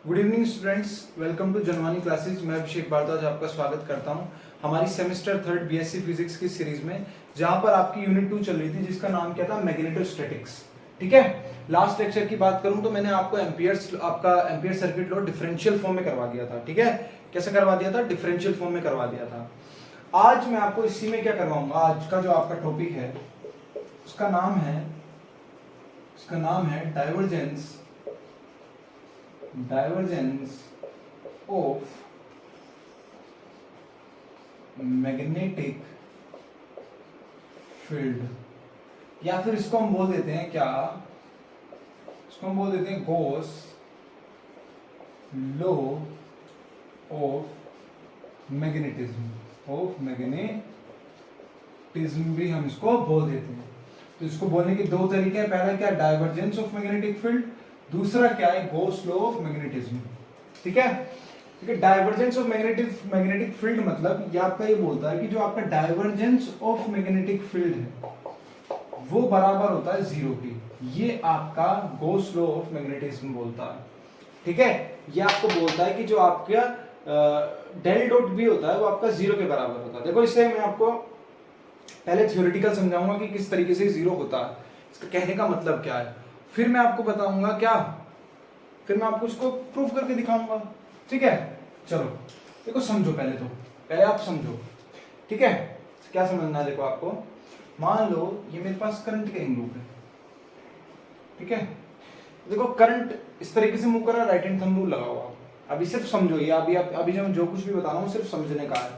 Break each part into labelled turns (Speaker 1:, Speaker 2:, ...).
Speaker 1: Good evening students, welcome to Janvani classes. मैं अभिषेक भारद्वाज आपका स्वागत करता हूं हमारी सेमेस्टर थर्ड बीएससी फिजिक्स की सीरीज में, जहां पर आपकी यूनिट 2 चल रही थी जिसका नाम क्या था, मैग्नेटोस्टैटिक्स। ठीक है, लास्ट लेक्चर की बात करूं तो मैंने आपको ampere circuit law differential form में करवा दिया था। ठीक है, कैसे करवा दिया था? डिफरेंशियल फॉर्म में करवा दिया था। आज मैं आपको इसी में क्या करवाऊंगा, आज का जो आपका टॉपिक है उसका नाम है डाइवर्जेंस ऑफ मैग्नेटिक फील्ड, या फिर इसको हम बोल देते हैं क्या, इसको हम बोल देते हैं गॉस लॉ ऑफ मैग्नेटिज्म भी हम इसको बोल देते हैं। तो इसको बोलने के दो तरीके हैं। पहला क्या, डाइवर्जेंस ऑफ मैग्नेटिक फील्ड, दूसरा क्या है, गॉस लॉ ऑफ मैग्नेटिज्म। ठीक है, डाइवर्जेंस ऑफ मैग्नेटिक फील्ड मतलब ये आपका ये बोलता है कि जो आपका डाइवर्जेंस ऑफ मैग्नेटिक फील्ड है वो बराबर होता है जीरो की। ये आपका गॉस लॉ ऑफ मैग्नेटिज्म बोलता है। ठीक है, ये आपको बोलता है कि जो आपका डेल डॉट भी होता है वो आपका जीरो के बराबर होता है। देखो, इससे मैं आपको पहले थ्योरेटिकल समझाऊंगा कि किस तरीके से जीरो होता है, इसका कहने का मतलब क्या है, फिर मैं आपको बताऊंगा क्या, फिर मैं आपको इसको प्रूफ करके दिखाऊंगा। ठीक है, चलो देखो, समझो पहले आप समझो। ठीक है, क्या समझना है, देखो आपको मान लो ये मेरे पास करंट का लूप है। ठीक है, देखो करंट इस तरीके से मूव कर रहा है, राइट हैंड थंब रूल लगा हुआ। अभी सिर्फ समझो, ये अभी जो कुछ भी बता रहा हूँ सिर्फ समझने का है।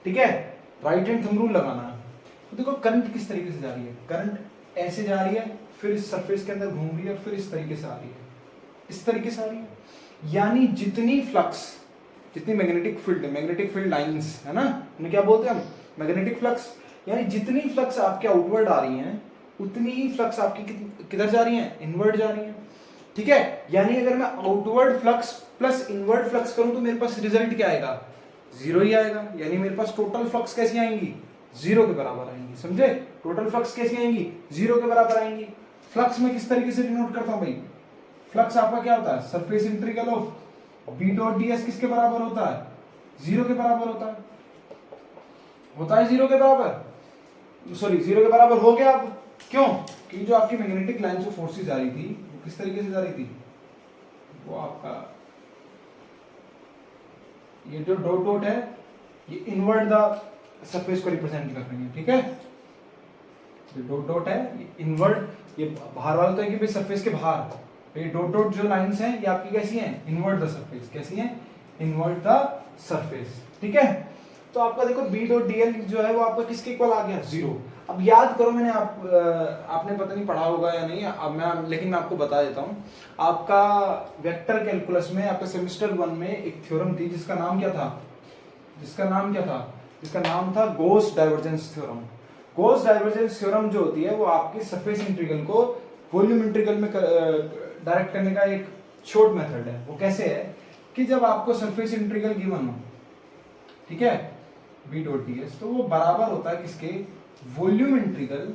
Speaker 1: ठीक है, राइट हैंड थंब रूल लगाना है। तो देखो करंट किस तरीके से जा रही है, करंट ऐसे जा रही है, फिर इस सरफेस के अंदर घूम रही है, फिर इस तरीके से आ रही है, इस तरीके से आ रही है। यानी जितनी मैग्नेटिक फील्ड लाइंस है ना, उन्हें क्या बोलते हैं हम, मैग्नेटिक फ्लक्स। यानी जितनी फ्लक्स आपके आउटवर्ड आ रही हैं उतनी ही फ्लक्स आपकी किधर जा रही हैं, इनवर्ड जा रही हैं। ठीक है, यानी अगर मैं outward flux plus inward flux करूं तो मेरे पास रिजल्ट क्या आएगा, जीरो ही आएगा। यानी मेरे पास टोटल फ्लक्स कैसी आएंगी, जीरो के बराबर आएंगी। समझे, टोटल फ्लक्स कैसी आएंगी, जीरो के बराबर आएंगी। फ्लक्स में किस तरीके से डिनोट करता हूं भाई, फ्लक्स आपका क्या होता है, surface integral of B dot d S किसके बराबर होता है, जीरो के बराबर होता है जीरो के बराबर, सॉरी जीरो के बराबर हो गया। अब क्यों, कि जो आपकी मैग्नेटिक लाइन ऑफ फोर्सेस जा रही थी वो किस तरीके से जा रही थी, वो आपका ये जो डॉट डॉट है ये इनवर्ड द सरफेस को रिप्रेजेंट कर रही है। ठीक है, ये डॉट डॉट है ये इनवर्ड, ये बाहर वाला तो है कि भाई सरफेस के बाहर, ये डॉट डॉट जो लाइंस हैं ये आपकी कैसी हैं, इनवर्ड द सरफेस। कैसी हैं, इनवर्ड द सरफेस। ठीक है, तो आपका देखो बी डॉट डीएल जो है वो आपका किसके इक्वल आ गया, जीरो। अब याद करो, मैंने आपने पता नहीं पढ़ा होगा या नहीं, अब लेकिन मैं आपको बता देता हूँ। आपका वेक्टर कैलकुलस में आपका सेमेस्टर 1 में एक थ्योरम थी जिसका नाम क्या था, जिसका नाम था Gauss divergence theorem. Gauss divergence theorem जो होती है वो आपकी सरफेस इंटीग्रल को वॉल्यूम इंटीग्रल में डायरेक्ट करने का एक शॉर्ट मेथड है। वो कैसे है कि जब आपको सरफेस इंटीग्रल गिवन हो, ठीक है, बी डॉट डी एस, तो वो बराबर होता है किसके, volume integral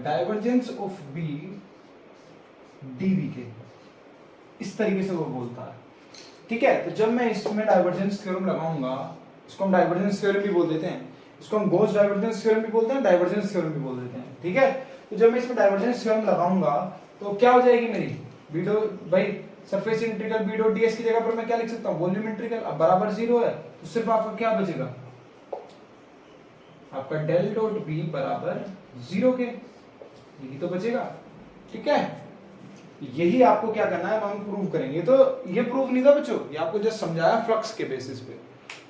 Speaker 1: divergence of B dV के। इस तरीके से वो बोलता है। ठीक है, तो जब मैं इसमें डाइवर्जेंस थ्योरम लगाऊंगा, इसको हम डाइवर्जेंस थ्योरम भी बोल देते हैं, इसको हम गॉस डाइवर्जेंस थ्योरम भी बोलते हैं, डाइवर्जेंस थ्योरम भी बोल देते हैं। ठीक है, तो जब मैं इसमें डाइवर्जेंस थ्योरम लगाऊंगा तो क्या हो जाएगी मेरी, बी डॉट भाई surface integral B dot dS की जगह पर मैं क्या लिख सकता हूं, वॉल्यूम इंटीग्रल। अब बराबर जीरो है तो सिर्फ आपका क्या बचेगा, आपका डेल डॉट बी बराबर जीरो के, यही तो बचेगा। ठीक है, यही आपको क्या करना है, हम प्रूव करेंगे। तो ये प्रूव नहीं था बच्चों, ये आपको जस्ट समझाया फ्लक्स के बेसिस पे।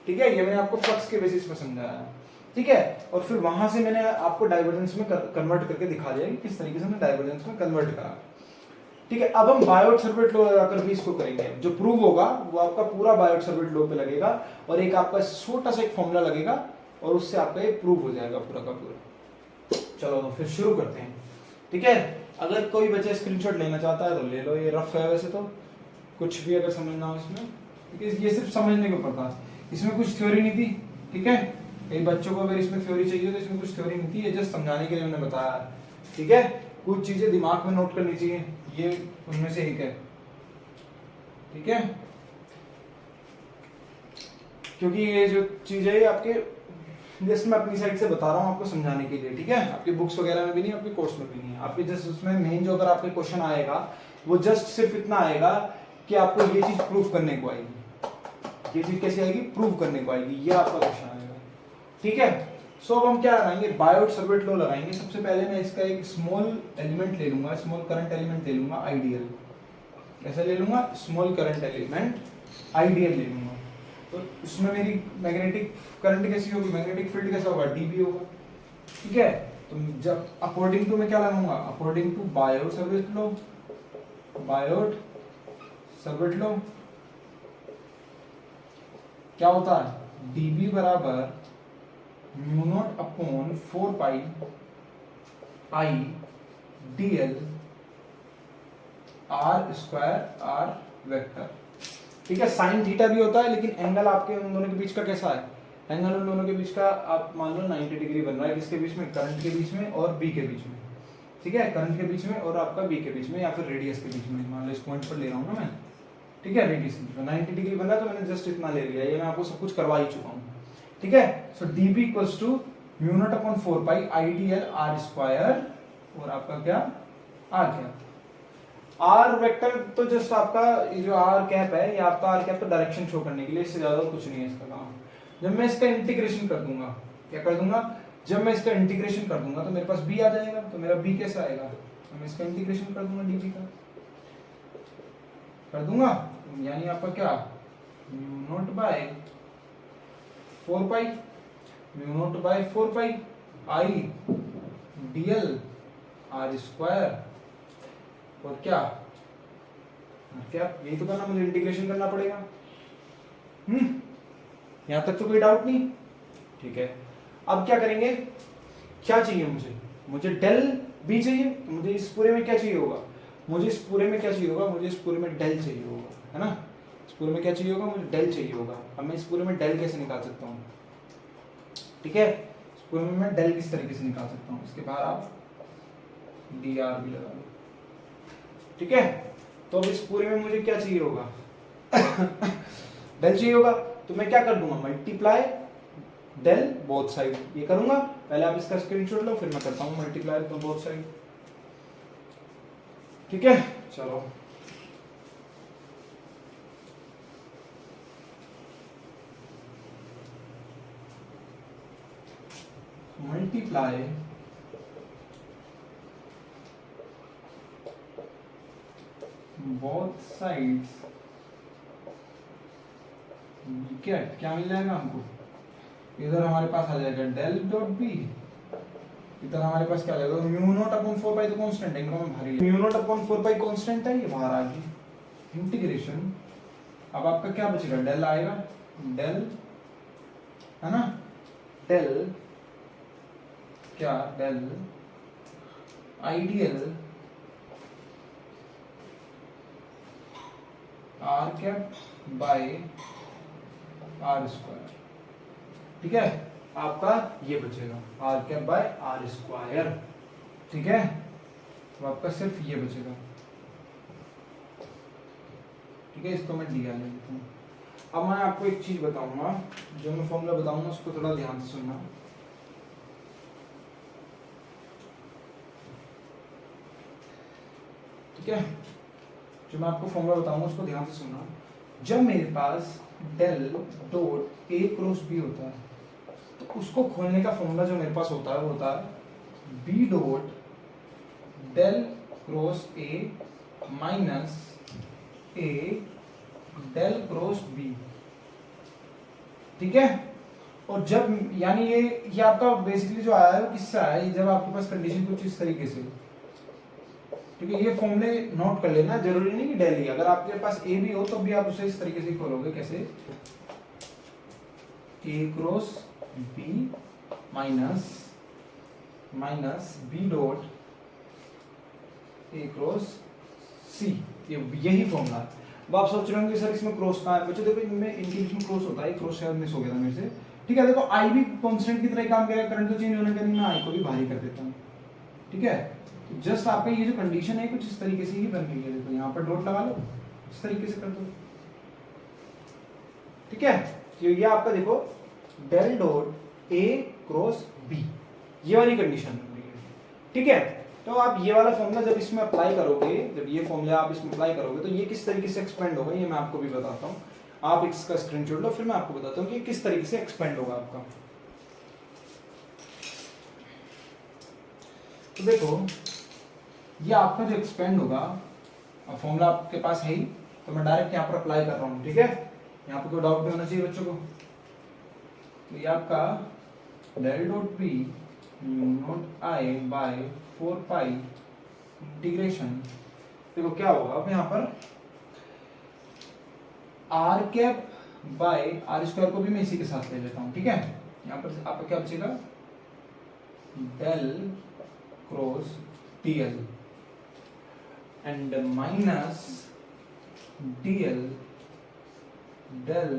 Speaker 1: ठीक है, ये मैंने आपको फ्लक्स के बेसिस पे समझाया। ठीक है, और फिर वहां से मैंने आपको डाइवर्जेंस में कन्वर्ट करके दिखा दिया कि किस तरीके से हमने डाइवर्जेंस में कन्वर्ट करा। ठीक है, अब हम बायोट-सावर्त लॉ लगाकर भी इसको करेंगे। जो प्रूव होगा वो आपका पूरा बायोट-सावर्त लॉ पे लगेगा और एक आपका छोटा सा एक फॉर्मूला लगेगा और उससे आपका ये प्रूव हो जाएगा पूरा का पूरा। चलो तो फिर शुरू करते हैं। ठीक है, अगर कोई बच्चा स्क्रीनशॉट लेना चाहता है तो ले लो, ये रफ है वैसे तो, कुछ भी अगर समझना हो इसमें, क्योंकि ये सिर्फ समझने के ऊपर था, इसमें कुछ थ्योरी नहीं थी। ठीक है, कई बच्चों को अगर इसमें थ्योरी चाहिए तो इसमें कुछ थ्योरी नहीं थी, ये जस्ट समझाने के लिए मैंने बताया। ठीक है, कुछ चीजें दिमाग में नोट करनी चाहिए, ये उनमें से एक है, ठीक है, क्योंकि ये जो चीज है ये आपके जस्ट मैं अपनी साइड से बता रहा हूँ आपको समझाने के लिए, ठीक है, आपकी बुक्स वगैरह में भी नहीं, आपके कोर्स में भी नहीं है, आपके जस्ट उसमें मेन जो अगर आपके क्वेश्चन आएगा वो जस्ट सिर्फ इतना आएगा कि आपको ये चीज प्रूफ करने को आएगी। ये चीज कैसे आएगी? प्रूव करने को आएगी, ये आपका क्वेश्चन आएगा, ठीक है। सो अब हम क्या लगाएंगे? बायोट-सावर्ट लॉ लगाएंगे। सबसे पहले मैं इसका एक स्मॉल एलिमेंट ले लूंगा, स्मॉल करंट एलिमेंट ले लूंगा, आइडियल। कैसे ले लूंगा? स्मॉल करंट एलिमेंट आइडियल ले लूंगा। तो इसमें मेरी मैग्नेटिक करंट कैसी होगी? मैग्नेटिक फील्ड कैसा होगा? डीबी होगा, ठीक है। तो जब अकॉर्डिंग टू मैं क्या लगाऊंगा? According to Biot Savart law, Biot Savart law क्या होता है? डीबी बराबर mu not upon 4 pi I dl r square r vector, ठीक है। साइन थीटा भी होता है, लेकिन एंगल आपके उन दोनों के बीच का कैसा है? एंगल उन दोनों के बीच का आप मान लो 90 डिग्री बन रहा है। किसके बीच में? करंट के बीच में और बी के बीच में, ठीक है, करंट के बीच में और आपका बी के बीच में, या फिर रेडियस के बीच में। मान लो इस पॉइंट पर ले रहा हूँ ना मैं, ठीक है, रेडियस के बीच में 90 डिग्री बन रहा है, तो मैंने जस्ट इतना ले लिया, ये मैं आपको सब कुछ करवा ही चुका हूँ, ठीक है। So dB equals to mu not upon 4 pi IDL R square और आपका क्या? R cap. आर वेक्टर तो जस्ट आपका ये जो आर कैप है, ये आपका आर कैप तो डायरेक्शन शो करने के लिए, इससे ज्यादा कुछ नहीं है इसका काम। जब मैं इसका इंटीग्रेशन कर दूंगा, क्या कर दूंगा? जब मैं इसका इंटीग्रेशन कर दूंगा तो मेरे पास बी आ जाएगा। तो मेरा बी कैसा आएगा? तो मैं इसका इंटीग्रेशन कर दूंगा, डीबी का कर दूंगा, यानी आपका क्या? Mu naught bye 4 pi, mu naught bye 4 pi I dl r square और क्या? यही तो करना, मुझे इंटीग्रेशन करना पड़ेगा। यहां तक तो कोई डाउट नहीं, ठीक है। अब क्या करेंगे? क्या चाहिए मुझे? मुझे डेल बी चाहिए, तो मुझे इस पूरे में क्या चाहिए होगा? मुझे इस पूरे में क्या चाहिए होगा? मुझे इस पूरे में डेल चाहिए होगा, है ना। इस पूरे में क्या चाहिए होगा? मुझे डेल चाहिए होगा। अब मैं इस पूरे में डेल कैसे निकाल सकता हूँ? ठीक है, इस पूरे में मैं डेल किस तरीके से निकाल सकता हूँ? इसके बाहर आप डी आर भी लगा लो, ठीक है। तो अब इस पूरे में मुझे क्या चाहिए होगा? डेल चाहिए होगा, तो मैं क्या कर दूंगा? मल्टीप्लाई डेल बोथ साइड, ये करूंगा। पहले आप इसका स्क्रीनशॉट लो, फिर मैं करता हूँ मल्टीप्लाई बोथ साइड, ठीक है। चलो मल्टीप्लाई बोथ साइड्स, क्या मिल जाएगा हमको? इधर हमारे पास आ जाएगा डेल डॉट बी, इधर हमारे पास क्या आ जाएगा? म्यू नॉट अपॉन 4 पाई तो कांस्टेंट है, इनको मैं बाहर ही, mu not upon 4 pi constant है, ये बाहर आ गई। इंटीग्रेशन, अब आपका क्या बचेगा? डेल आएगा, डेल, है ना, डेल क्या? Del ideal r cap by are square, ठीक है। आपका ये बचेगा r cap by are square, ठीक है। तो आपका सिर्फ ये बचेगा, ठीक है। इसको मैं डी आर ले लेता हूँ। अब मैं आपको एक चीज बताऊंगा, जो मैं फॉर्मूला बताऊंगा उसको थोड़ा ध्यान से सुनना, ठीक है। जो मैं आपको फॉर्मूला बताऊंगा उसको ध्यान से सुनना। जब मेरे पास del dot A cross B होता है, तो उसको खोलने का फॉर्मूला जो मेरे पास होता है वो होता है B dot del cross A minus A del cross B, ठीक है। और जब यानी ये आपका बेसिकली जो आया है वो किससे आया है? जब आपके पास कंडीशन कुछ इस तरीके से, ठीक है। ये फॉर्मूले नोट कर लेना, जरूरी नहीं कि डेल ही, अगर आपके पास ए भी हो तो भी आप उसे इस तरीके से खोलोगे। कैसे? A cross B minus minus B dot A cross C, यही फॉर्मूला है। अब आप सोच रहे होंगे सर इसमें क्रॉस कहाँ है? बच्चों देखो इनमें, इनके बीच में क्रॉस होता है, क्रॉस शायद मिस हो गया था मेरे से, ठीक है। देखो आई भी कांस्टेंट की तरह काम करेगा, करंट तो चेंज होने का नहीं, मैं आई को भी बाहर ही कर देता हूँ, ठीक है। जस्ट आपका ये जो कंडीशन है कुछ इस तरीके से ही बन रही है, देखो यहाँ पर डॉट लगा लो, इस तरीके से कर दो, ठीक है। ये आपका देखो del dot A cross B, ये वाली कंडीशन बन रही है, ठीक है। तो आप ये वाला फॉर्मूला जब इसमें अप्लाई करोगे, जब ये फॉर्मूला आप इसमें अप्लाई करोगे, तो ये किस तरीके से एक्सपेंड होगा ये मैं आपको भी बताता हूँ। आप इसका स्क्रीनशॉट लो, फिर मैं आपको बताता हूँ कि किस तरीके से एक्सपेंड होगा आपका। तो देखो ये आपका जो एक्सपेंड होगा, फॉर्मूला आपके पास है ही, तो मैं डायरेक्ट यहाँ पर अप्लाई कर रहा हूँ, ठीक है। यहाँ पर कोई डाउट नहीं होना चाहिए बच्चों को। तो ये आपका del dot P mu naught I by 4 pi integration, देखो क्या होगा अब यहाँ पर R cap by are square को भी मैं इसी के साथ ले लेता हूँ, ठीक है। यहाँ पर आपका क्या बचेगा, del cross dl and minus dl del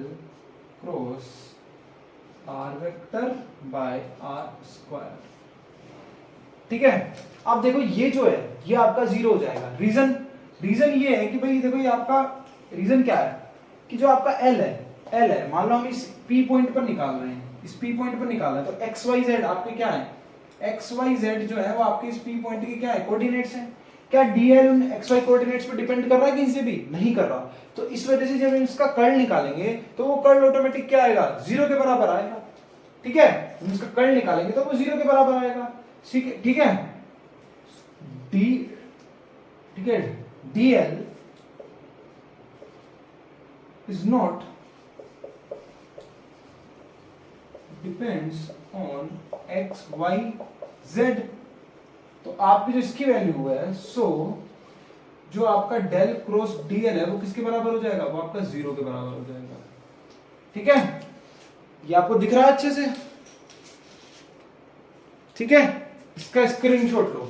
Speaker 1: cross r vector by are square, ठीक है। अब देखो ये जो है ये आपका जीरो हो जाएगा। रीजन ये है कि भाई देखो ये आपका रीजन क्या है कि जो आपका एल है, मान लो हम इस पी पॉइंट पर निकाल रहे हैं, इस पी पॉइंट पर निकाल रहे हैं, तो एक्स वाई जेड आपके क्या है, एक्स वाई जेड जो है वो आपके इस पी पॉइंट के क्या है, कोऑर्डिनेट्स हैं। क्या डीएल उन एक्स वाई कोऑर्डिनेट्स पर डिपेंड कर रहा है किसी से भी नहीं कर रहा, तो इस वजह से जब इसका कर्ल निकालेंगे तो वो कर्ल ऑटोमेटिक क्या आएगा, जीरो के बराबर आएगा, ठीक है। हम इसका कर्ल निकालेंगे तो वो जीरो के बराबर आएगा, ठीक है। ठीक है, dl is not depends on x y z, तो आपकी जो इसकी वैल्यू है, सो जो आपका डेल क्रॉस डीएल है वो किसके बराबर हो जाएगा, वो आपका जीरो के बराबर हो जाएगा, ठीक है। ये आपको दिख रहा है अच्छे से, ठीक है। इसका स्क्रीनशॉट लो।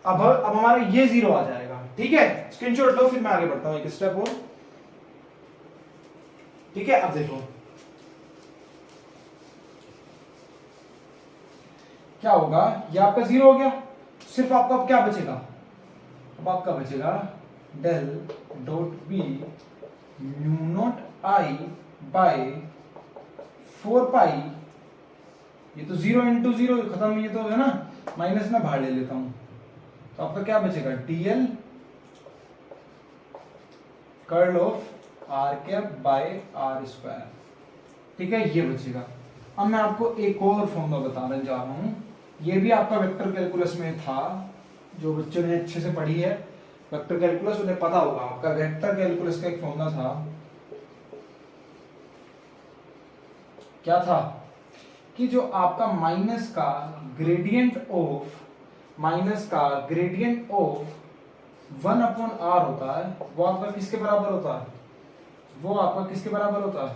Speaker 1: अब हमारा ये जीरो आ जाएगा, ठीक है। स्क्रीनशॉट लो, फिर मैं आगे बढ़ता हूं एक स्टेप और, ठीक है। अब देखो क्या होगा, ये आपका जीरो हो गया, सिर्फ आपका अब क्या बचेगा, अब आपका बचेगा del dot B mu naught I by 4 pi, ये तो जीरो इंटू जीरो खत्म, ये तो है ना, माइनस में बाहर ले लेता हूं, तो आपका क्या बचेगा, dl curl of r cap by are square, ठीक है, ये बचेगा। अब मैं आपको एक और फॉर्मूला बताने जा रहा हूं, ये भी आपका वेक्टर कैलकुलस में था, जो बच्चों ने अच्छे से पढ़ी है वेक्टर कैलकुलस उन्हें पता होगा। आपका वेक्टर कैलकुलस का एक फॉर्मूला था, क्या था कि जो आपका माइनस का ग्रेडियंट ऑफ 1/r होता है, वो आपका किसके बराबर होता है, वो आपका किसके बराबर होता है,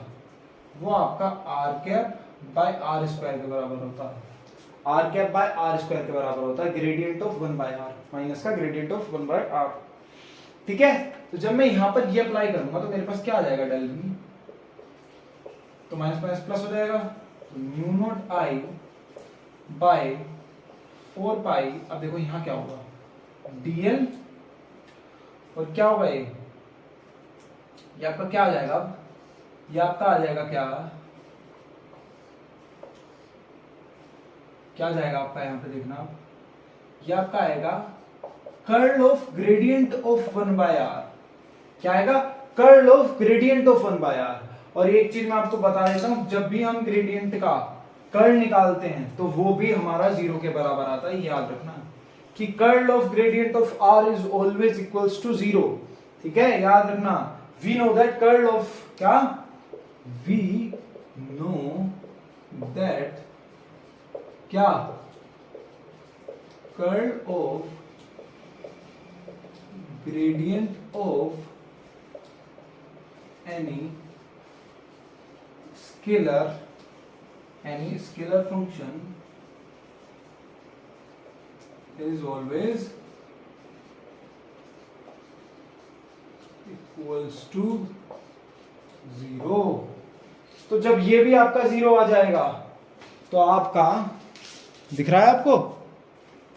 Speaker 1: वो आपका are cap by are square के बराबर होता है, r cap by are square के बराबर होता है, ग्रेडियंट ऑफ 1/r, माइनस का ग्रेडियंट ऑफ 1/r, ठीक है। तो जब मैं यहां पर ये अप्लाई करूंगा तो मेरे पास क्या आ जाएगा, डेल बी, तो माइनस माइनस प्लस हो जाएगा, तो म्यू नॉट आई बाय 4 पाई, अब देखो यहां क्या होगा, डीएल, और क्या होगा ये आपका क्या आ जाएगा, अब ये आपका आ जाएगा क्या जाएगा आपका, यहां पे देखना आप, ये आपका आएगा curl of gradient of 1/r, क्या आएगा, curl of gradient of 1/r। और एक चीज मैं आपको बता देता हूं, जब भी हम ग्रेडियंट का कर्ल निकालते हैं तो वो भी हमारा जीरो के बराबर आता है, याद रखना कि curl of gradient of r is always equals to zero, ठीक है, याद रखना। We know that curl of क्या, वी नो दैट क्या, curl of gradient of any scalar function is always equals to 0। तो जब ये भी आपका जीरो आ जाएगा तो आपका दिख रहा है, आपको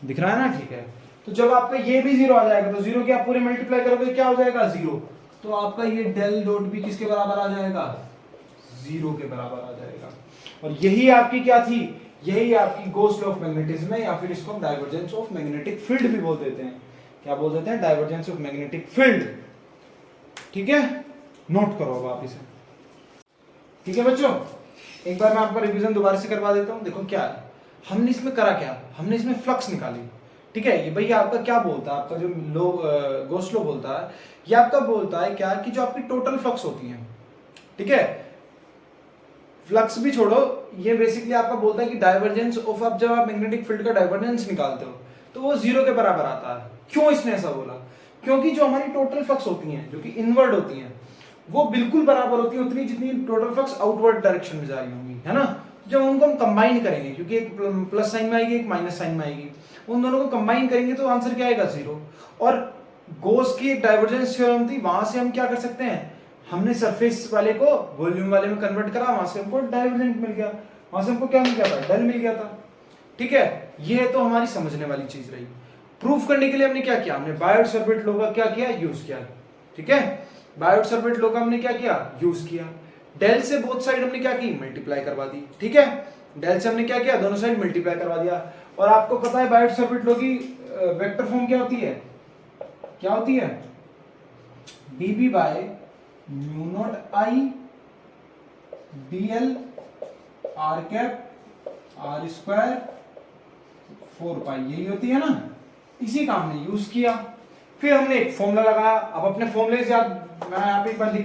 Speaker 1: दिख रहा है ना, ठीक है। तो जब आपका ये भी 0 आ जाएगा तो 0 के आप पूरे मल्टीप्लाई करोगे क्या हो जाएगा 0, तो आपका ये डेल डॉट भी किसके बराबर आ जाएगा 0 के बराबर आ जाएगा। और यही आपकी क्या थी, यही आपकी गॉस लॉ ऑफ मैग्नेटिज्म है, या फिर इसको हम डाइवर्जेंस ऑफ मैग्नेटिक फील्ड भी बोल देते हैं। क्या बोल देते हैं, डाइवर्जेंस ऑफ मैग्नेटिक फील्ड। ठीक है, नोट करो अब आप इसे। ठीक है बच्चों, एक बार मैं आपका रिवीजन दोबारा से करवा देता हूं। देखो क्या है, हमने इसमें करा क्या, हमने इसमें फ्लक्स निकाली। ठीक है, ये भैया आपका क्या बोलता है, आपका जो गॉस लॉ बोलता है, ये आपका बोलता है क्या कि जो आपकी टोटल फ्लक्स होती है, ठीक है, फ्लक्स भी छोड़ो, ये बेसिकली आपका बोलता है कि डाइवर्जेंस ऑफ, अब जब आप मैग्नेटिक फील्ड का डाइवर्जेंस निकालते हो तो वो 0 के बराबर आता है। क्यों इसने ऐसा बोला, क्योंकि जो हमारी टोटल फ्लक्स होती हैं जो कि इनवर्ड होती हैं वो बिल्कुल बराबर होती है उतनी जितनी टोटल फ्लक्स आउटवर्ड डायरेक्शन में जा रही होंगी, है ना। जब उनको हम कंबाइन करेंगे, क्योंकि एक प्लस साइन में आएगी एक माइनस साइन में आएगी, उन दोनों को कंबाइन करेंगे तो आंसर क्या आएगा 0। और गॉस की एक डाइवर्जेंस थ्योरम थी, वहां से हम क्या कर सकते हैं, हमने सरफेस वाले को वॉल्यूम वाले में कन्वर्ट करा, वहां से हमको डाइवर्जेंट मिल गया, वहां से हमको क्या मिल गया था, डेल मिल गया था। ठीक है, ये तो हमारी समझने वाली चीज रही। प्रूफ करने के लिए हमने क्या किया, हमने बायोट-सावर्त लॉ का क्या किया, यूज किया। ठीक है, बायोट-सावर्त लॉ का हमने क्या किया, यूज किया। डेल से बोथ साइड हमने क्या की, मल्टीप्लाई करवा दी। ठीक है, डेल से हमने क्या किया, दोनों साइड मल्टीप्लाई करवा दिया। और आपको पता है बायोट-सावर्त लॉ की वेक्टर फॉर्म क्या होती है, क्या होती है, dB by mu naught I dl r cap r square 4 पाई, यही होती है ना। इसी का हमने यूज किया, फिर हमने एक फॉर्मूला लगाया। अब अपने फॉर्मूले से मैं यहाँ पे एक बार लिख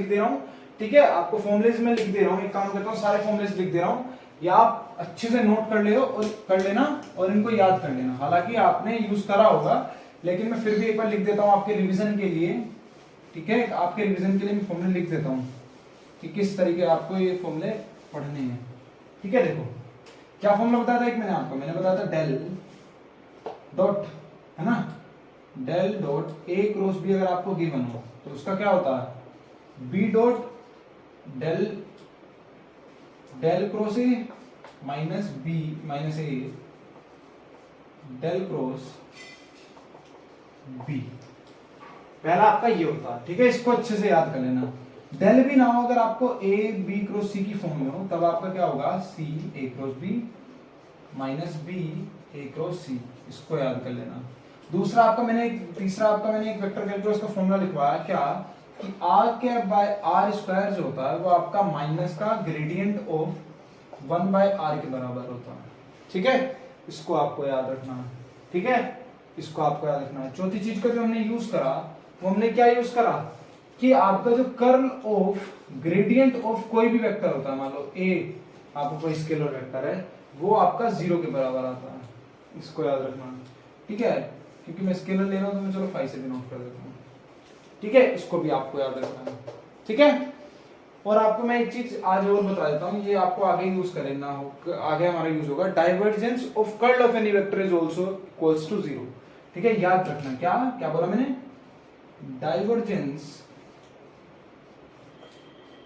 Speaker 1: दे रहा हूँ। ठीक है, आपको फॉर्मूले में लिख दे रहा हूँ, एक काम करता हूँ सारे फॉर्मूले लिख दे रहा हूँ, या आप अच्छे से नोट कर ले और कर लेना और इनको याद कर लेना। हालांकि आपने यूज करा होगा, लेकिन मैं फिर भी एक बार लिख देता हूँ आपके रिविजन के लिए। ठीक है, आपके रिविजन के लिए मैं फॉर्मूले लिख देता हूँ कि किस तरीके आपको ये फॉर्मूले पढ़ने हैं। ठीक है, देखो क्या फॉर्मूला बताया था एक मैंने बताया था डेल डॉट, है ना, del dot A cross B अगर आपको गिवन हो तो उसका क्या होता है, B dot del del cross A minus B minus A del cross B. पहला आपका ये होता है। ठीक है, इसको अच्छे से याद कर लेना। डेल भी ना हो अगर आपको ए बी क्रॉस सी की फॉर्म में हो, तब आपका क्या होगा, सी ए क्रॉस बी माइनस बी ए क्रॉस सी, इसको याद कर लेना। दूसरा आपका तीसरा आपका मैंने एक वेक्टर कैलकुलस का फॉर्मूला लिखवाया क्या, कि r cap by are square जो होता है वो आपका माइनस का ग्रेडियंट ऑफ 1 बाय आर के बराबर होता है। ठीक है, इसको आपको याद रखना है। ठीक है, इसको आपको याद रखना है। चौथी चीज का जो हमने यूज करा, वो हमने क्या यूज करा, कि आपका जो कर्ल ऑफ ग्रेडियंट ऑफ कोई भी वेक्टर होता है, मान लो ए आपको कोई स्केलर वेक्टर है, वो आपका 0 के बराबर आता है। इसको याद रखना। ठीक है, क्योंकि मैं स्केलर ले रहा हूं तो मैं चलो 5 से भी नोट कर देता हूं। ठीक है, इसको भी आपको याद रखना है। ठीक है, और आपको मैं एक चीज आज और बता देता हूं, ये आपको आगे यूज करना हो, आगे हमारा यूज होगा, divergence of curl of any vector is also equals to 0। ठीक है, याद रखना। क्या क्या बोला मैंने, divergence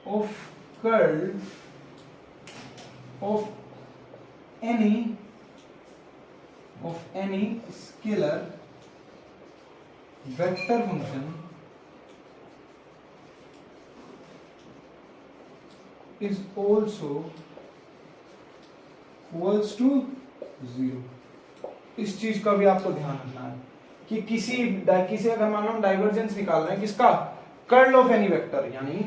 Speaker 1: of curl of any scalar vector function is also equals to 0। इस चीज का भी आपको ध्यान रखना है कि किसी अगर मान लो हम डाइवर्जेंस निकाल रहे हैं किसका, कर्ल ऑफ एनी वेक्टर, यानी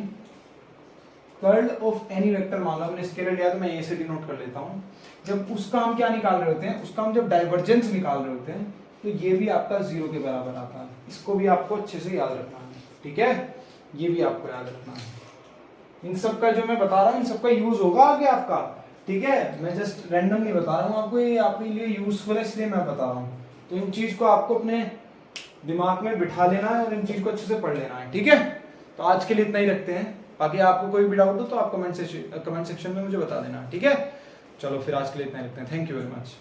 Speaker 1: कर्ल ऑफ एनी वेक्टर मान लो हमने स्केलर लिया तो मैं ए से डिनोट कर लेता हूं। जब उसका हम क्या निकाल रहे होते हैं, उसका हम जब डाइवर्जेंस निकाल रहे होते हैं तो ये भी आपका 0 के बराबर आता है। इसको भी आपको अच्छे से याद रखना है। ठीक है, ये भी आपको याद रखना है। इन सब का जो मैं बता रहा हूँ इन सब का यूज होगा आगे आपका। ठीक है, मैं जस्ट रैंडम नहीं बता रहा हूँ आपको, ये आपके लिए यूजफुल है इसलिए मैं बता रहा हूँ। तो इन चीज को आपको अपने दिमाग में बिठा लेना है और इन चीज को अच्छे से पढ़ लेना है। ठीक है, तो आज के लिए इतना ही रखते हैं। बाकी आपको कोई भी डाउट हो तो आप कमेंट सेक्शन में मुझे बता देना। ठीक है, चलो फिर आज के लिए इतना ही रखते हैं। Thank you very much.